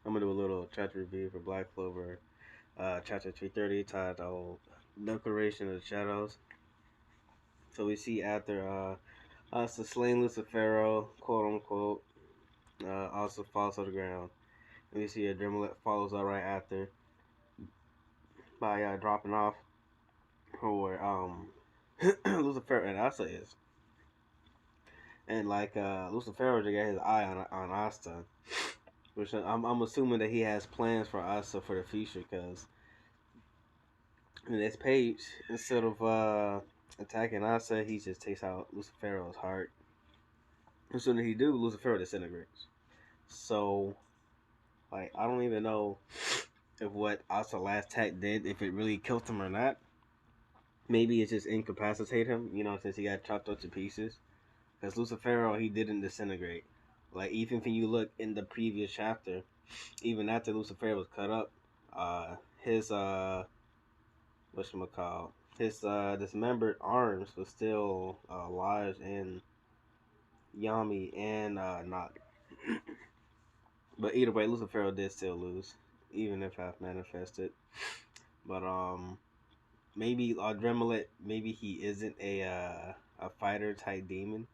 I'm gonna do a little chapter review for Black Clover, chapter 330, titled "Declaration of the Shadows." So we see after us the slain Lucifero, quote unquote, also falls to the ground. And we see a Dreamlet follows up right after by dropping off where Lucifer and Asa is, and like Lucifero just got his eye on Asta, which I'm assuming that he has plans for Asta for the future, because in this page, instead of attacking Asa, he just takes out Lucifero's heart. As soon as he do, Lucifero disintegrates. So, like, I don't even know if what Asa last attack did, if it really killed him or not. Maybe it just incapacitated him, since he got chopped up to pieces. Because Lucifero, he didn't disintegrate. Like, even if you look in the previous chapter, even after Lucifero was cut up, his whatchamacall, his dismembered arms was still lodged in Yami and not. But either way, Lucifero did still lose, even if half manifested. But maybe Dremelet, maybe he isn't a fighter type demon.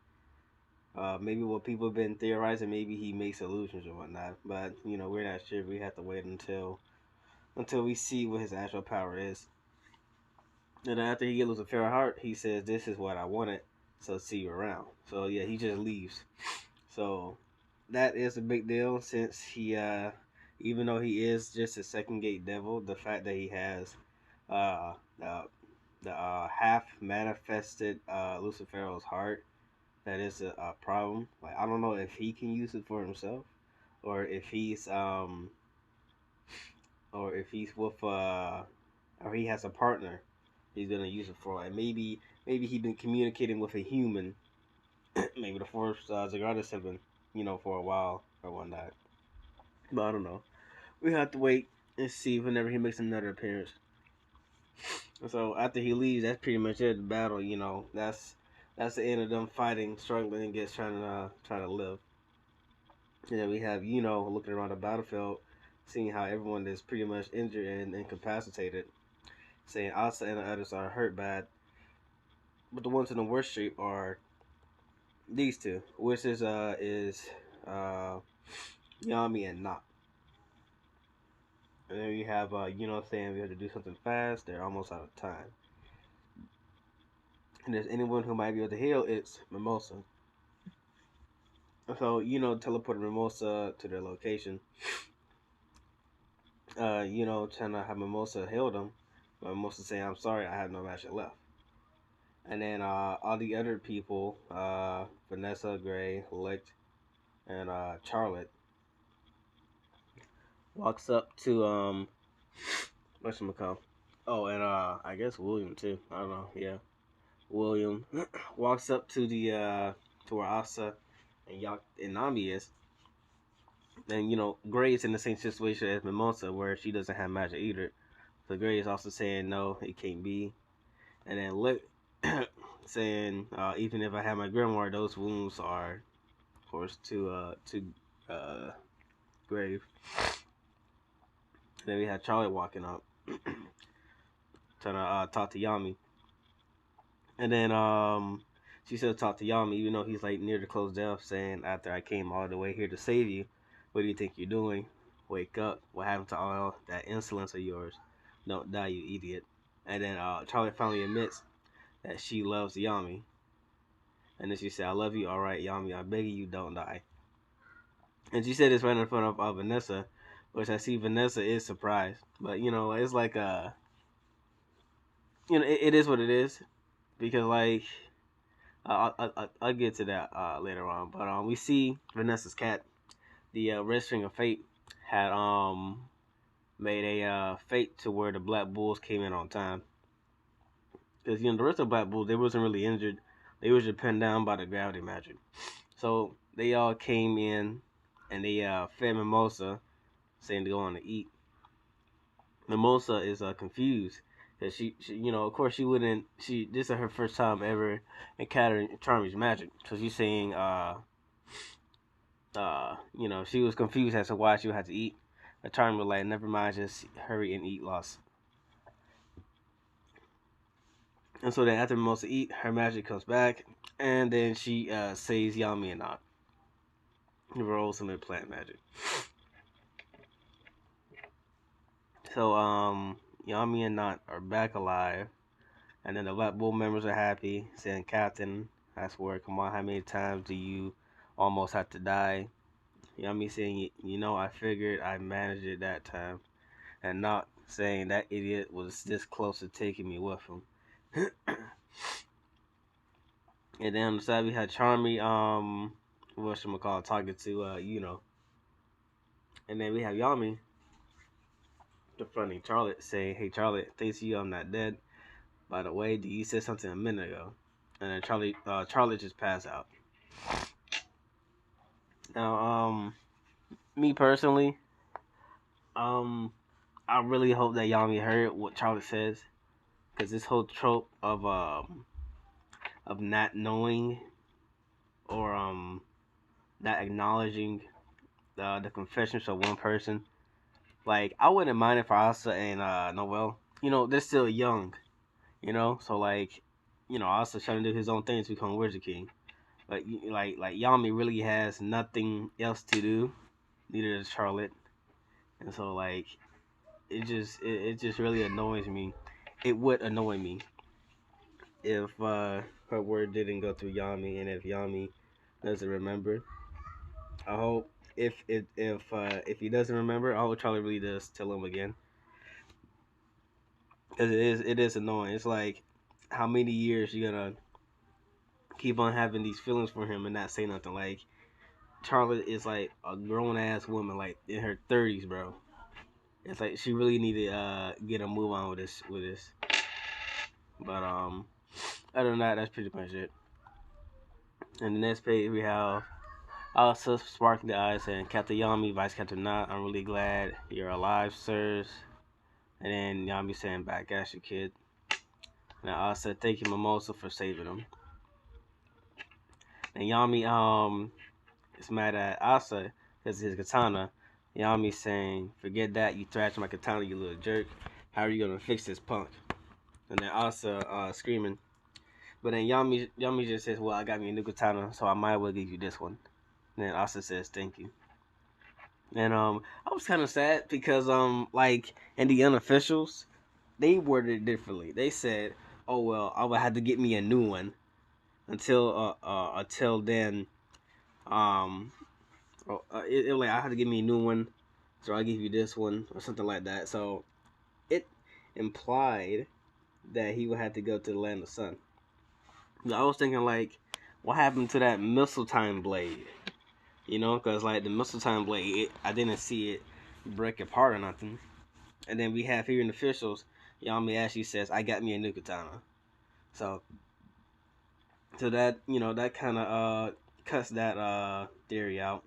Maybe what people have been theorizing, maybe he makes illusions or whatnot. But we're not sure. We have to wait until we see what his actual power is. And after he gets Lucifero heart, he says, "This is what I wanted. So see you around." So yeah, he just leaves. So that is a big deal, since he, even though he is just a second gate devil, the fact that he has uh, the half manifested Lucifero's heart, that is a problem. Like, I don't know if he can use it for himself, or if he's with or he has a partner he's gonna use it for. And maybe he's been communicating with a human, maybe the first Zagarda sibling, for a while or whatnot. But I don't know. We have to wait and see whenever he makes another appearance. So after he leaves, that's pretty much it. The battle, that's the end of them fighting, struggling against trying to live. And then we have looking around the battlefield, seeing how everyone is pretty much injured and incapacitated, saying Asa and the others are hurt bad, but the ones in the worst shape are these two, which is uh Yami and Not. And then you have saying we have to do something fast. They're almost out of time. And there's anyone who might be able to heal, it's Mimosa. So teleporting Mimosa to their location. Trying to have Mimosa heal them. But Mimosa saying, "I'm sorry, I have no magic left." And then all the other people, Vanessa, Gray, Licht, and Charlotte, walks up to whatchamacall. Oh, and I guess William too. I don't know. Yeah, William walks up to the to where Asa and Nami is. And Gray is in the same situation as Mimosa, where she doesn't have magic either. So Gray is also saying no, it can't be. And then Lick saying, even if I have my grimoire, those wounds are, of course, too grave. Then we had Charlie walking up, trying to talk to Yami. And then she said talk to Yami, even though he's like near to close death, saying, "After I came all the way here to save you, what do you think you're doing? Wake up! What happened to all that insolence of yours? Don't die, you idiot!" And then Charlie finally admits that she loves Yami. And then she said, "I love you, all right, Yami. I'm begging you, don't die." And she said this right in front of Vanessa, which I see Vanessa is surprised. But it's like it is what it is, because like I'll get to that later on. But we see Vanessa's cat, the Red String of Fate, had made a fate to where the Black Bulls came in on time. Because the rest of the Black Bulls, they wasn't really injured. They was just pinned down by the gravity magic. So they all came in and they fed Mimosa, saying to go on to eat. Mimosa is confused because she, of course, she wouldn't. This is her first time ever encountering Charmy's magic. So she's saying, she was confused as to why she would have to eat. The charm was like, never mind, just hurry and eat lost. And so then after Mimosa eat, her magic comes back, and then she saves Yami and Not. Rolls some plant magic. So Yami and Not are back alive, and then the Black Bull members are happy, saying, "Captain, I swear, come on, how many times do you almost have to die?" Yami saying, "You know, I figured I managed it that time," and Not saying that idiot was this close to taking me with him. And then on the side we had Charmy, whatchamacallit, talking to and then we have Yami confronting Charlotte, saying, "Hey Charlotte, thanks to you I'm not dead. By the way, you said something a minute ago." And then Charlotte just passed out. Now, me personally, um, I really hope that Yami heard what Charlotte says, because this whole trope of not knowing or not acknowledging the confessions of one person. Like, I wouldn't mind if Asa and Noel, they're still young, so like, Asa trying to do his own thing to become Wizard King. But like Yami really has nothing else to do. Neither does Charlotte, and so like it just really annoys me. It would annoy me if her word didn't go through Yami, and if Yami doesn't remember. I hope if he doesn't remember, I hope Charlie really does tell him again, because it is annoying. It's like, how many years you gonna keep on having these feelings for him and not say nothing? Like, Charlotte is like a grown ass woman, like in her 30s, bro. It's like she really need to get a move on with this. But other than that, that's pretty much it. And the next page we have also sparkling the eyes saying, "Captain Yami, Vice Captain Not, I'm really glad you're alive, sirs." And then Yami saying, "Back at you, kid." And I said, "Thank you, Mimosa, for saving him." And Yami is mad at Asa because his katana. Yami saying, "Forget that, you thrashed my katana, you little jerk. How are you gonna fix this punk?" And then Asa screaming. But then Yami just says, "Well, I got me a new katana, so I might as well give you this one." And then Asa says, "Thank you." And I was kind of sad because like in the unofficials, they worded it differently. They said, "Oh well, I would have to get me a new one until then." Um, it like, I had to give me a new one, so I give you this one or something like that. So it implied that he would have to go to the land of sun. I was thinking, like, what happened to that missile time blade? Because like the missile time blade, I didn't see it break apart or nothing. And then we have here in the officials, Yami actually says, "I got me a new katana." So, that that kind of cuts that theory out.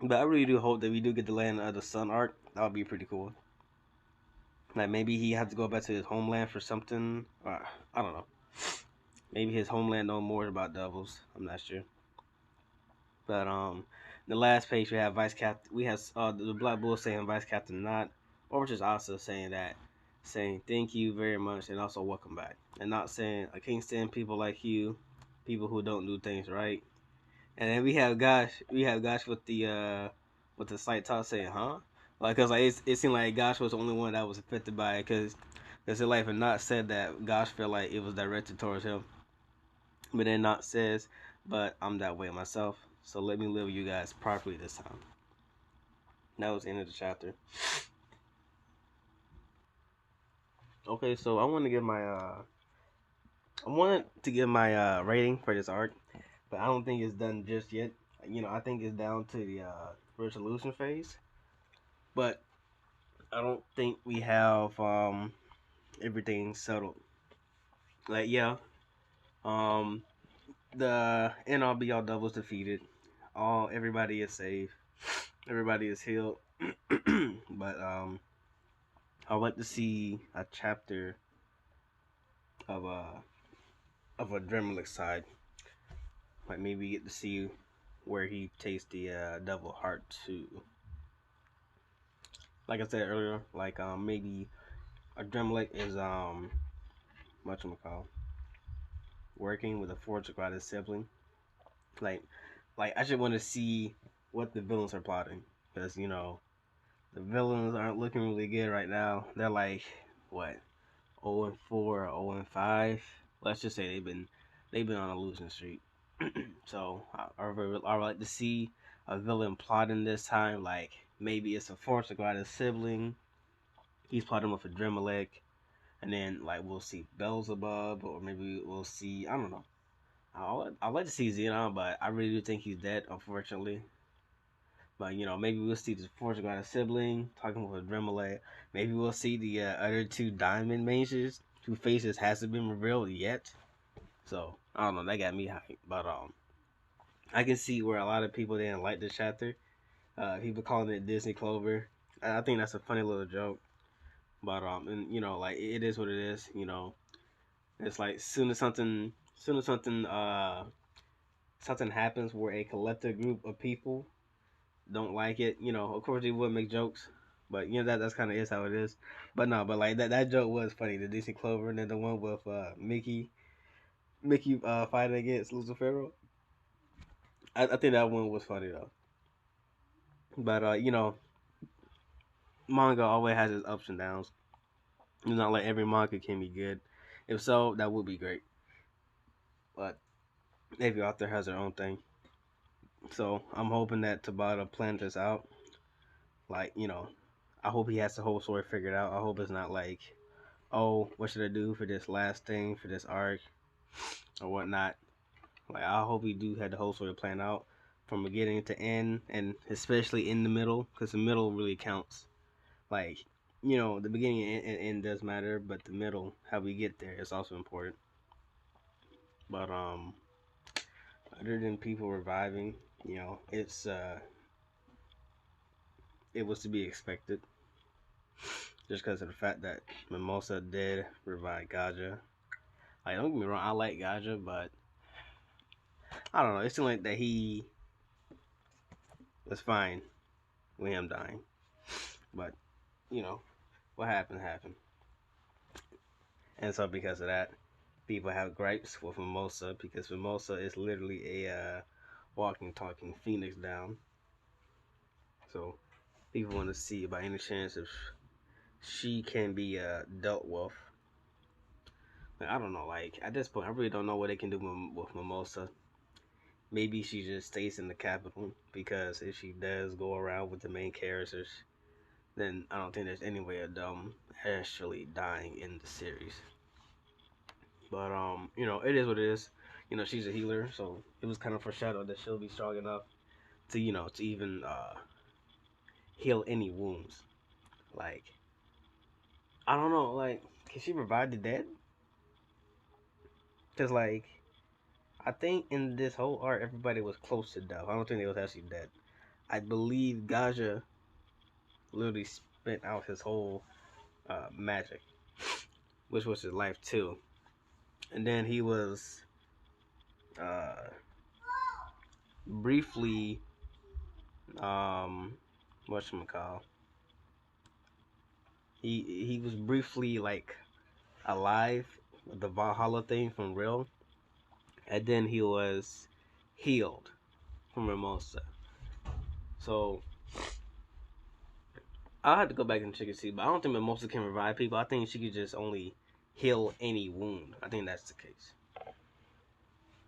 But I really do hope that we do get the land of the sun arc. That would be pretty cool. Like, maybe he has to go back to his homeland for something. I don't know. Maybe his homeland know more about devils. I'm not sure. But the last page we have Vice Captain. We have the Black Bull saying Vice Captain Not, or just also saying thank you very much and also welcome back, and not saying I can't stand people like you, people who don't do things right. And then we have Gosh with the slight talk saying, "Huh?" Like, cause like it seemed like Gosh was the only one that was affected by it, cause it like if Not said that Gosh felt like it was directed towards him, but then Not says, "But I'm that way myself, so let me live with you guys properly this time." That was the end of the chapter. Okay, so I wanted to give my rating for this arc, but I don't think it's done just yet. I think it's down to the resolution phase, but I don't think we have everything settled. Like, yeah, um the end all be all doubles defeated. Everybody is safe. Everybody is healed. But I want to see a chapter of a Dremelick side. Like, maybe get to see where he takes the devil heart to. like I said earlier, like maybe a Dremelick is whatchamacall, working with a Forge Grotted sibling. Like I just want to see what the villains are plotting, because the villains aren't looking really good right now. They're like what 0-4 or 0-5. Let's just say they've been on a losing streak. So I would like to see a villain plotting this time. Like maybe it's a Force to go out his sibling. He's plotting with a Dremelec, and then like we'll see Beelzebub, or maybe we'll see, I don't know. I'd like to see Xenon, but I really do think he's dead, unfortunately. But maybe we'll see the Force got a sibling talking with Dremelec. Maybe we'll see the other two Diamond mages whose faces hasn't been revealed yet. So I don't know. That got me hyped. But I can see where a lot of people didn't like this chapter. People calling it Disney Clover. I think that's a funny little joke. But and like it is what it is. It's like soon as something happens where a collective group of people don't like it, of course they would make jokes, but that's kind of is how it is. But no, but like that joke was funny, the DC Clover, and then the one with Mickey fighting against Lucifero. I think that one was funny though. But manga always has its ups and downs. It's not like every manga can be good. If so, that would be great. But every author has their own thing. So I'm hoping that Tabata plans this out. Like, I hope he has the whole story figured out. I hope it's not like, oh, what should I do for this last thing, for this arc, or whatnot. Like, I hope he do have the whole story planned out from beginning to end, and especially in the middle, because the middle really counts. Like, the beginning and end does matter, but the middle, how we get there, is also important. But other than people reviving, it was to be expected, just because of the fact that Mimosa did revive Gaja. Like, don't get me wrong, I like Gaja, but I don't know. It seemed like that he was fine with him dying, but what happened happened, and so because of that, people have gripes with Mimosa because Mimosa is literally a walking, talking phoenix down. So people want to see by any chance if she can be dealt with. Like, I don't know. Like at this point, I really don't know what they can do with Mimosa. Maybe she just stays in the capital, because if she does go around with the main characters, then I don't think there's any way of them actually dying in the series. But it is what it is. She's a healer, so it was kind of foreshadowed that she'll be strong enough to to even heal any wounds. Like, I don't know, like, can she revive the dead? Cause like I think in this whole arc everybody was close to death. I don't think they was actually dead. I believe Gaja literally spent out his whole magic, which was his life too, and then he was uh, briefly whatchamacall, he was briefly like alive with the Valhalla thing from Real, and then he was healed from Mimosa. So I'll have to go back and check and see, but I don't think Mimosa can revive people. I think she could just only heal any wound. I think that's the case.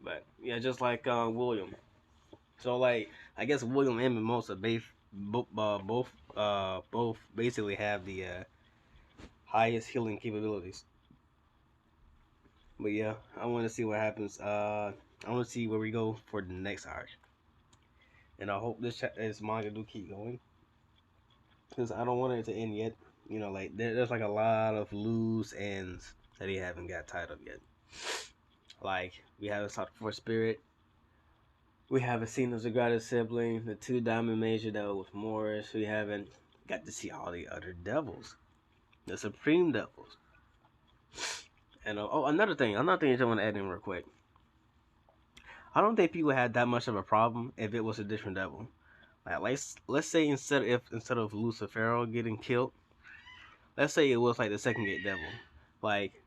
But yeah, just like William. So like I guess William and Mimosa both basically have the highest healing capabilities. But yeah, I want to see what happens. I want to see where we go for the next arc, and I hope this manga do keep going, because I don't want it to end yet. Like there's like a lot of loose ends that he haven't got tied up yet. Like we haven't saw the Fourth Spirit. We haven't seen the Zagrada sibling, the two Diamond Major that was with Morris. We haven't got to see all the other devils, the Supreme Devils. And another thing I just want to add in real quick. I don't think people had that much of a problem if it was a different devil. Like let's say instead of Lucifero getting killed, let's say it was like the second gate devil. Like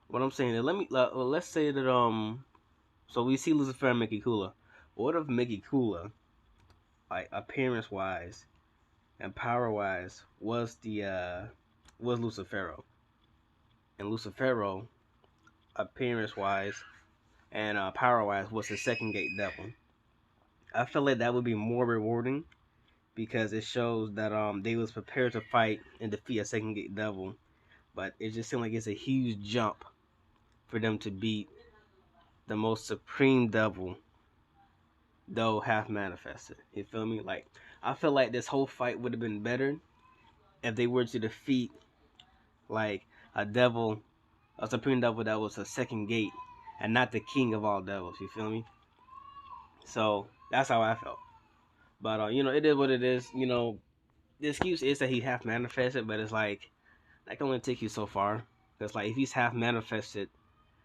what I'm saying is, let's say that so we see Lucifer and Mickey Kula. What if Mickey Kula, like appearance wise and power wise, was Lucifero, and Lucifero appearance wise and power wise was the second gate devil. I feel like that would be more rewarding because it shows that they was prepared to fight and defeat a second gate devil, but it just seemed like it's a huge jump for them to beat the most supreme devil, though half manifested. You feel me? Like I feel like this whole fight would have been better if they were to defeat like a devil, a supreme devil that was a second gate, and not the king of all devils. You feel me? So that's how I felt. But it is what it is. The excuse is that he half manifested, but it's like that can only take you so far. Because like if he's half manifested,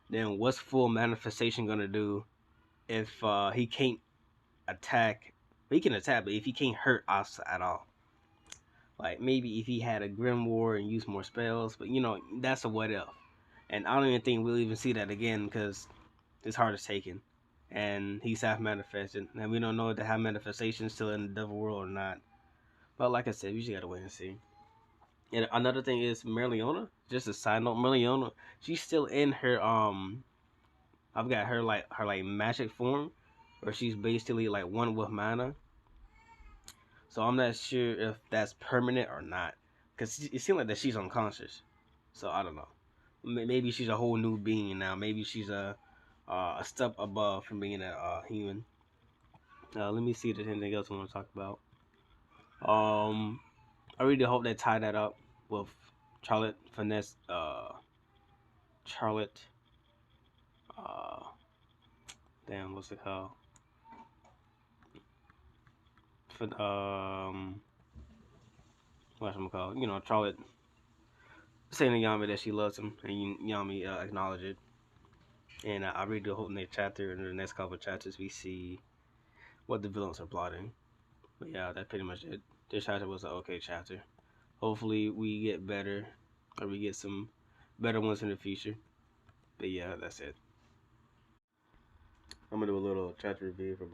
then what's full manifestation gonna do if he can't attack? He can attack, but if he can't hurt us at all, like maybe if he had a Grim War and used more spells, but that's a what if. And I don't even think we'll even see that again because his heart is taken, and he's half manifested, and we don't know if the half manifestation is still in the devil world or not. But like I said, we just gotta wait and see. And another thing is Merliona. Just a side note, Merliona, she's still in her I've got her magic form, where she's basically like one with mana. So I'm not sure if that's permanent or not, because it seems like that she's unconscious. So I don't know. Maybe she's a whole new being now. Maybe she's a step above from being a human. Let me see if there's anything else I want to talk about. Um, I really hope they tie that up with Charlotte Finesse. Charlotte. Uh, damn, what's it called? For what's it called? Charlotte saying to Yami that she loves him, and Yami acknowledge it. And I really do hope in the chapter, in the next couple of chapters, we see what the villains are plotting. But yeah, that's pretty much it. This chapter was an okay chapter. Hopefully, we get better, or we get some better ones in the future. But yeah, that's it. I'm gonna do a little chapter review for